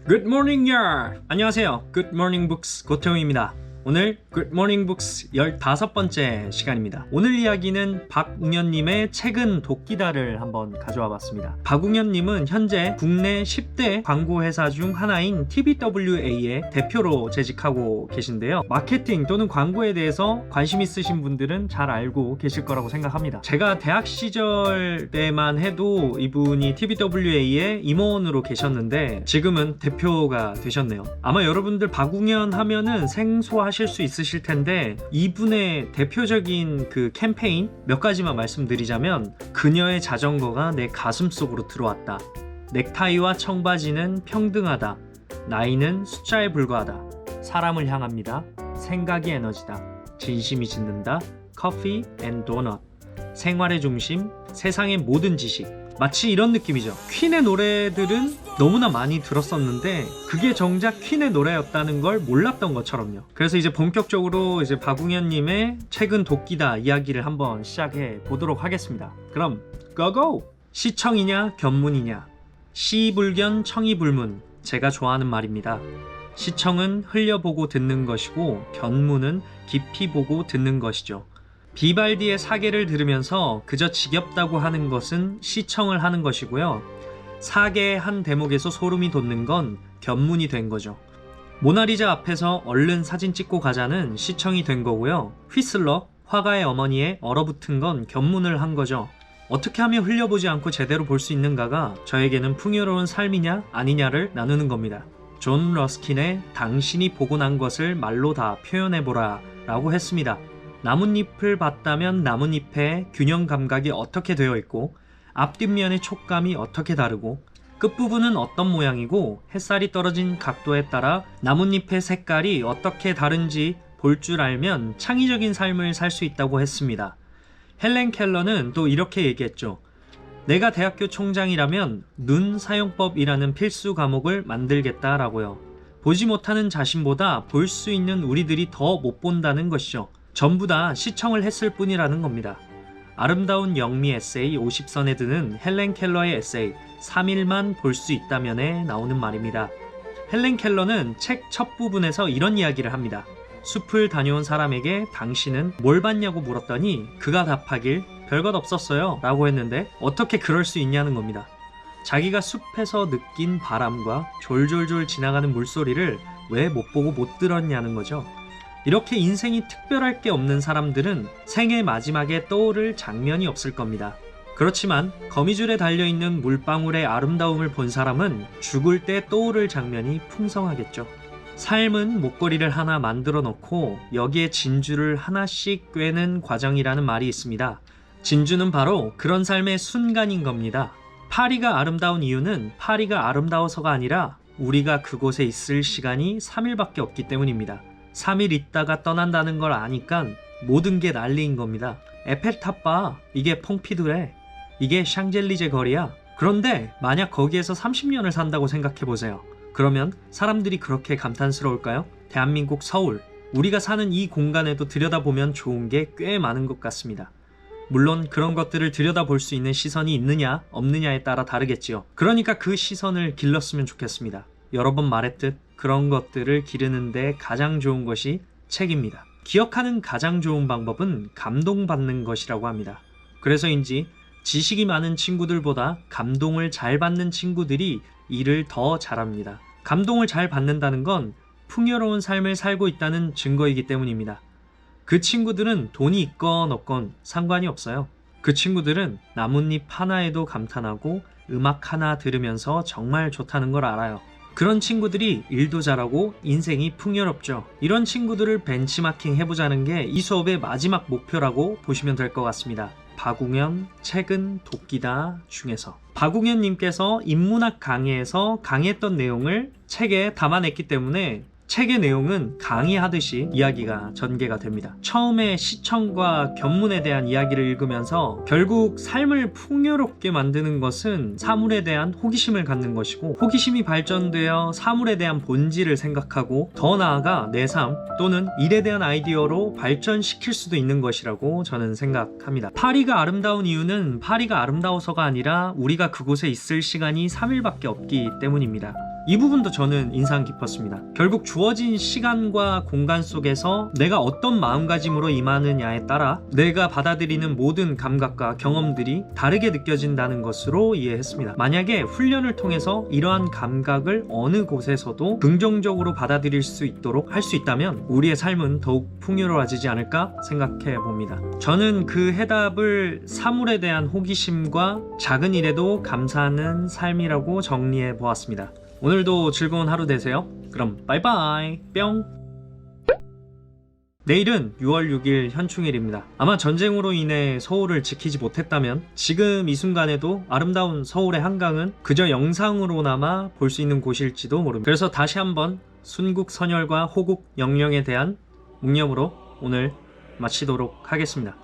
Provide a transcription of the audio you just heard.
Good morning, y'all! 안녕하세요. Good Morning Books 고태웅입니다. 오늘 Good Morning Books 15번째 시간입니다. 오늘 이야기는 박웅현님의 책은 도끼다를 한번 가져와 봤습니다. 박웅현님은 현재 국내 10대 광고회사 중 하나인 TBWA의 대표로 재직하고 계신데요. 마케팅 또는 광고에 대해서 관심 있으신 분들은 잘 알고 계실 거라고 생각합니다. 제가 대학 시절 때만 해도 이분이 TBWA의 임원으로 계셨는데 지금은 대표가 되셨네요. 아마 여러분들 박웅현 하면은 생소하실 수 있으실 텐데 이분의 대표적인 그 캠페인 몇 가지만 말씀드리자면, 그녀의 자전거가 내 가슴 속으로 들어왔다, 넥타이와 청바지는 평등하다, 나이는 숫자에 불과하다, 사람을 향합니다, 생각이 에너지다, 진심이 짓는다, 커피 앤 도넛, 생활의 중심, 세상의 모든 지식. 마치 이런 느낌이죠. 퀸의 노래들은 너무나 많이 들었었는데 그게 정작 퀸의 노래였다는 걸 몰랐던 것처럼요. 그래서 이제 본격적으로 이제 박웅현님의 책은 도끼다 이야기를 한번 시작해 보도록 하겠습니다. 그럼 고고! 시청이냐 견문이냐, 시불견 청이불문, 제가 좋아하는 말입니다. 시청은 흘려보고 듣는 것이고 견문은 깊이 보고 듣는 것이죠. 비발디의 사계를 들으면서 그저 지겹다고 하는 것은 시청을 하는 것이고요. 사계의 한 대목에서 소름이 돋는 건 견문이 된 거죠. 모나리자 앞에서 얼른 사진 찍고 가자는 시청이 된 거고요. 휘슬러, 화가의 어머니에 얼어붙은 건 견문을 한 거죠. 어떻게 하면 흘려보지 않고 제대로 볼 수 있는가가 저에게는 풍요로운 삶이냐 아니냐를 나누는 겁니다. 존 러스킨의 당신이 보고 난 것을 말로 다 표현해보라 라고 했습니다. 나뭇잎을 봤다면 나뭇잎의 균형 감각이 어떻게 되어 있고, 앞뒷면의 촉감이 어떻게 다르고, 끝부분은 어떤 모양이고, 햇살이 떨어진 각도에 따라 나뭇잎의 색깔이 어떻게 다른지 볼 줄 알면 창의적인 삶을 살 수 있다고 했습니다. 헬렌 켈러는 또 이렇게 얘기했죠. 내가 대학교 총장이라면 눈 사용법이라는 필수 과목을 만들겠다라고요. 보지 못하는 자신보다 볼 수 있는 우리들이 더 못 본다는 것이죠. 전부 다 시청을 했을 뿐이라는 겁니다. 아름다운 영미 에세이 50선에 드는 헬렌 켈러의 에세이 3일만 볼 수 있다면에 나오는 말입니다. 헬렌 켈러는 책 첫 부분에서 이런 이야기를 합니다. 숲을 다녀온 사람에게 당신은 뭘 봤냐고 물었더니 그가 답하길 별것 없었어요 라고 했는데, 어떻게 그럴 수 있냐는 겁니다. 자기가 숲에서 느낀 바람과 졸졸졸 지나가는 물소리를 왜 못 보고 못 들었냐는 거죠. 이렇게 인생이 특별할 게 없는 사람들은 생애 마지막에 떠오를 장면이 없을 겁니다. 그렇지만 거미줄에 달려있는 물방울의 아름다움을 본 사람은 죽을 때 떠오를 장면이 풍성하겠죠. 삶은 목걸이를 하나 만들어 놓고 여기에 진주를 하나씩 꿰는 과정이라는 말이 있습니다. 진주는 바로 그런 삶의 순간인 겁니다. 파리가 아름다운 이유는 파리가 아름다워서가 아니라 우리가 그곳에 있을 시간이 3일밖에 없기 때문입니다. 3일 있다가 떠난다는 걸 아니까 모든 게 난리인 겁니다. 에펠탑 봐, 이게 퐁피두래, 이게 샹젤리제 거리야. 그런데 만약 거기에서 30년을 산다고 생각해보세요. 그러면 사람들이 그렇게 감탄스러울까요? 대한민국 서울, 우리가 사는 이 공간에도 들여다보면 좋은 게 꽤 많은 것 같습니다. 물론 그런 것들을 들여다볼 수 있는 시선이 있느냐 없느냐에 따라 다르겠지요. 그러니까 그 시선을 길렀으면 좋겠습니다. 여러 번 말했듯 그런 것들을 기르는데 가장 좋은 것이 책입니다. 기억하는 가장 좋은 방법은 감동받는 것이라고 합니다. 그래서인지 지식이 많은 친구들보다 감동을 잘 받는 친구들이 일을 더 잘합니다. 감동을 잘 받는다는 건 풍요로운 삶을 살고 있다는 증거이기 때문입니다. 그 친구들은 돈이 있건 없건 상관이 없어요. 그 친구들은 나뭇잎 하나에도 감탄하고 음악 하나 들으면서 정말 좋다는 걸 알아요. 그런 친구들이 일도 잘하고 인생이 풍요롭죠. 이런 친구들을 벤치마킹 해보자는 게 이 수업의 마지막 목표라고 보시면 될 것 같습니다. 박웅현 책은 도끼다 중에서 박웅현님께서 인문학 강의에서 강의했던 내용을 책에 담아냈기 때문에 책의 내용은 강의하듯이 이야기가 전개가 됩니다. 처음에 시청과 견문에 대한 이야기를 읽으면서 결국 삶을 풍요롭게 만드는 것은 사물에 대한 호기심을 갖는 것이고, 호기심이 발전되어 사물에 대한 본질을 생각하고 더 나아가 내 삶 또는 일에 대한 아이디어로 발전시킬 수도 있는 것이라고 저는 생각합니다. 파리가 아름다운 이유는 파리가 아름다워서가 아니라 우리가 그곳에 있을 시간이 3일밖에 없기 때문입니다. 이 부분도 저는 인상 깊었습니다. 결국 주어진 시간과 공간 속에서 내가 어떤 마음가짐으로 임하느냐에 따라 내가 받아들이는 모든 감각과 경험들이 다르게 느껴진다는 것으로 이해했습니다. 만약에 훈련을 통해서 이러한 감각을 어느 곳에서도 긍정적으로 받아들일 수 있도록 할 수 있다면 우리의 삶은 더욱 풍요로워지지 않을까 생각해 봅니다. 저는 그 해답을 사물에 대한 호기심과 작은 일에도 감사하는 삶이라고 정리해 보았습니다. 오늘도 즐거운 하루 되세요. 그럼 바이바이 뿅. 내일은 6월 6일 현충일입니다. 아마 전쟁으로 인해 서울을 지키지 못했다면 지금 이 순간에도 아름다운 서울의 한강은 그저 영상으로나마 볼 수 있는 곳일지도 모릅니다. 그래서 다시 한번 순국 선열과 호국 영령에 대한 묵념으로 오늘 마치도록 하겠습니다.